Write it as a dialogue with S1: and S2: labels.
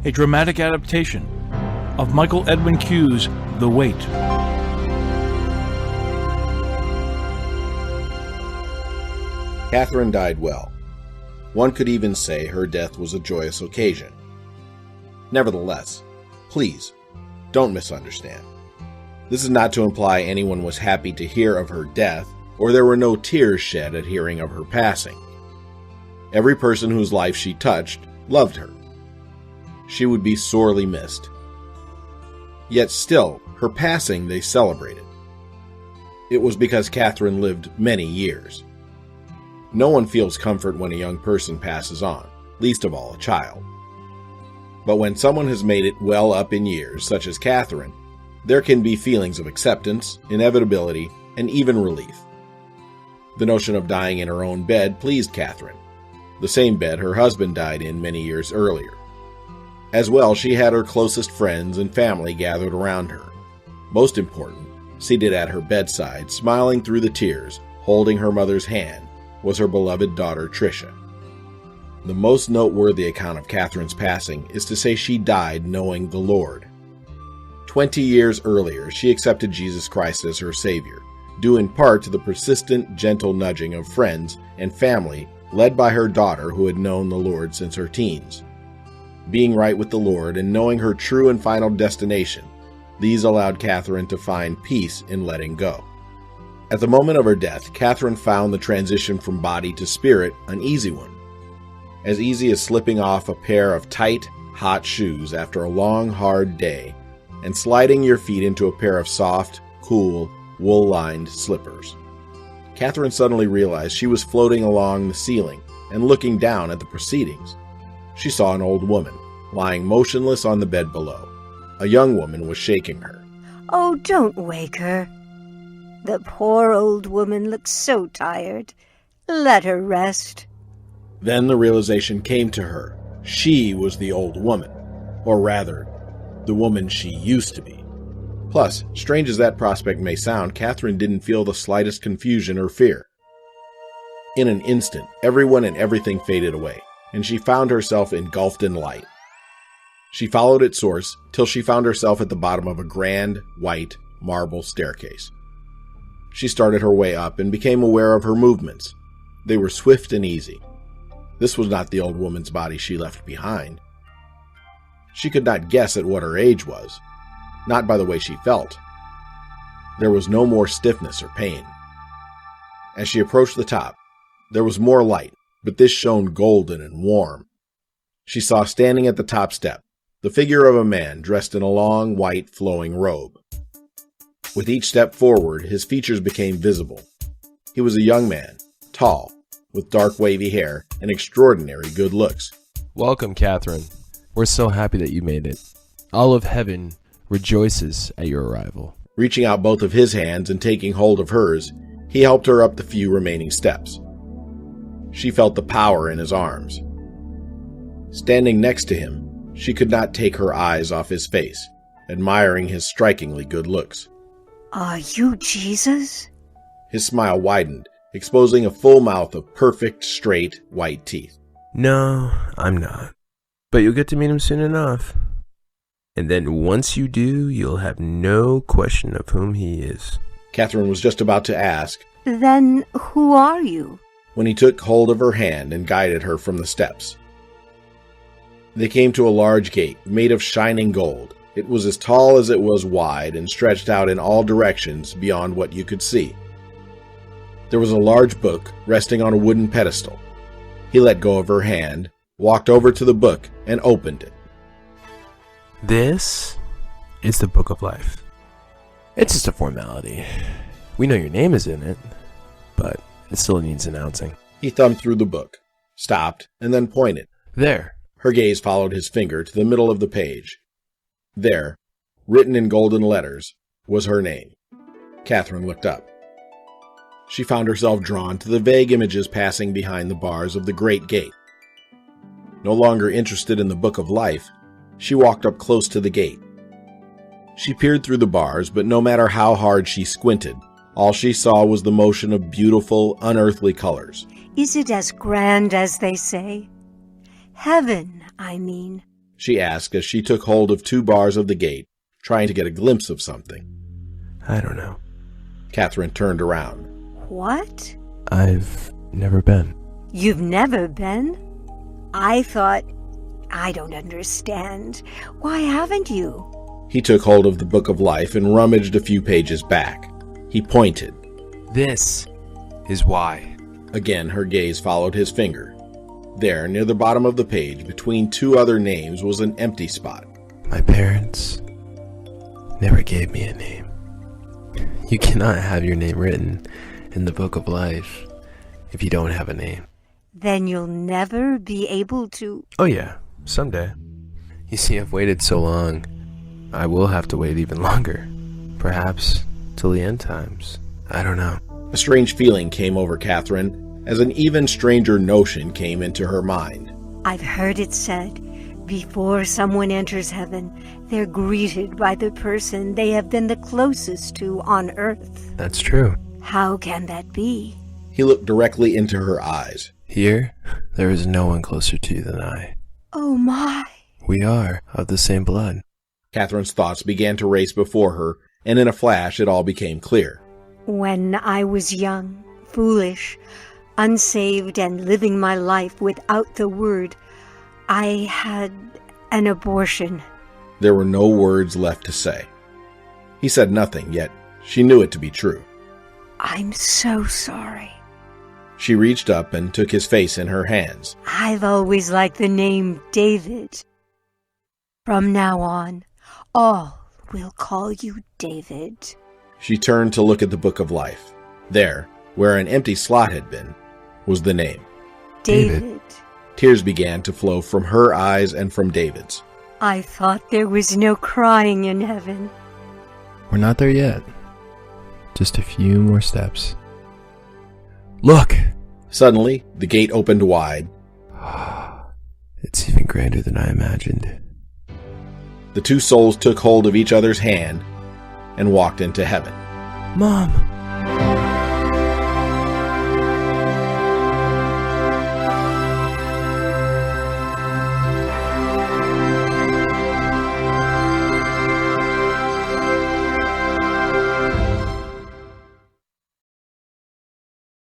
S1: a dramatic adaptation of Michael Edwin Q's The Wait.
S2: Catherine died well. One could even say her death was a joyous occasion. Nevertheless, please, don't misunderstand. This is not to imply anyone was happy to hear of her death, or there were no tears shed at hearing of her passing. Every person whose life she touched loved her. She would be sorely missed. Yet still, her passing they celebrated. It was because Catherine lived many years. No one feels comfort when a young person passes on, least of all a child. But when someone has made it well up in years, such as Catherine, there can be feelings of acceptance, inevitability, and even relief. The notion of dying in her own bed pleased Catherine, the same bed her husband died in many years earlier. As well, she had her closest friends and family gathered around her. Most important, seated at her bedside, smiling through the tears, holding her mother's hand, was her beloved daughter Tricia. The most noteworthy account of Catherine's passing is to say she died knowing the Lord. 20 years earlier, she accepted Jesus Christ as her Savior, due in part to the persistent, gentle nudging of friends and family led by her daughter who had known the Lord since her teens. Being right with the Lord and knowing her true and final destination, these allowed Catherine to find peace in letting go. At the moment of her death, Catherine found the transition from body to spirit an easy one. As easy as slipping off a pair of tight, hot shoes after a long, hard day and sliding your feet into a pair of soft, cool, wool-lined slippers. Catherine suddenly realized she was floating along the ceiling and looking down at the proceedings. She saw an old woman, lying motionless on the bed below. A young woman was shaking her.
S3: "Oh, don't wake her. The poor old woman looks so tired. Let her rest."
S2: Then the realization came to her. She was the old woman. Or rather, the woman she used to be. Plus, strange as that prospect may sound, Catherine didn't feel the slightest confusion or fear. In an instant, everyone and everything faded away, and she found herself engulfed in light. She followed its source till she found herself at the bottom of a grand, white, marble staircase. She started her way up and became aware of her movements. They were swift and easy. This was not the old woman's body she left behind. She could not guess at what her age was, not by the way she felt. There was no more stiffness or pain. As she approached the top, there was more light, but this shone golden and warm. She saw standing at the top step the figure of a man dressed in a long, white, flowing robe. With each step forward, his features became visible. He was a young man, tall, with dark wavy hair and extraordinary good looks.
S4: Welcome, Catherine. We're so happy that you made it. All of heaven rejoices at your arrival.
S2: Reaching out both of his hands and taking hold of hers, he helped her up the few remaining steps. She felt the power in his arms. Standing next to him, she could not take her eyes off his face, admiring his strikingly good looks.
S3: "Are you Jesus?"
S2: His smile widened, exposing a full mouth of perfect, straight, white teeth.
S4: No, I'm not. But you'll get to meet him soon enough. And then once you do, you'll have no question of whom he is.
S2: Catherine was just about to ask,
S3: "Then who are you?"
S2: when he took hold of her hand and guided her from the steps. They came to a large gate made of shining gold. It was as tall as it was wide and stretched out in all directions beyond what you could see. There was a large book resting on a wooden pedestal. He let go of her hand, walked over to the book, and opened it.
S4: This is the Book of Life. It's just a formality. We know your name is in it, but it still needs announcing.
S2: He thumbed through the book, stopped, and then pointed.
S4: There.
S2: Her gaze followed his finger to the middle of the page. There, written in golden letters, was her name. Catherine looked up. She found herself drawn to the vague images passing behind the bars of the great gate. No longer interested in the Book of Life, she walked up close to the gate. She peered through the bars, but no matter how hard she squinted, all she saw was the motion of beautiful, unearthly colors.
S3: "Is it as grand as they say? Heaven, I mean."
S2: she asked as she took hold of 2 bars of the gate, trying to get a glimpse of something.
S4: I don't know.
S2: Catherine turned around.
S3: What?
S4: I've never been.
S3: You've never been? I thought... I don't understand. Why haven't you?
S2: He took hold of the Book of Life and rummaged a few pages back. He pointed.
S5: This is why.
S2: Again, her gaze followed his finger. There, near the bottom of the page, between 2 other names, was an empty spot.
S4: My parents never gave me a name. You cannot have your name written in the Book of Life if you don't have a name.
S3: Then you'll never be able to...
S4: Oh yeah, someday. You see, I've waited so long. I will have to wait even longer. Perhaps till the end times. I don't know.
S2: A strange feeling came over Catherine as an even stranger notion came into her mind.
S3: I've heard it said, before someone enters heaven, they're greeted by the person they have been the closest to on earth.
S4: That's true.
S3: How can that be?
S2: He looked directly into her eyes.
S4: Here, there is no one closer to you than I.
S3: Oh my!
S4: We are of the same blood.
S2: Catherine's thoughts began to race before her, and in a flash it all became clear.
S3: When I was young, foolish, unsaved, and living my life without the word, I had an abortion.
S2: There were no words left to say. He said nothing, yet she knew it to be true.
S3: I'm so sorry.
S2: She reached up and took his face in her hands.
S3: I've always liked the name David. From now on, all will call you David.
S2: She turned to look at the Book of Life. There, where an empty slot had been, was the name.
S3: David.
S2: Tears began to flow from her eyes and from David's.
S3: I thought there was no crying in heaven.
S4: We're not there yet. Just a few more steps. Look!
S2: Suddenly, the gate opened wide.
S4: It's even grander than I imagined.
S2: The 2 souls took hold of each other's hand and walked into heaven.
S4: Mom!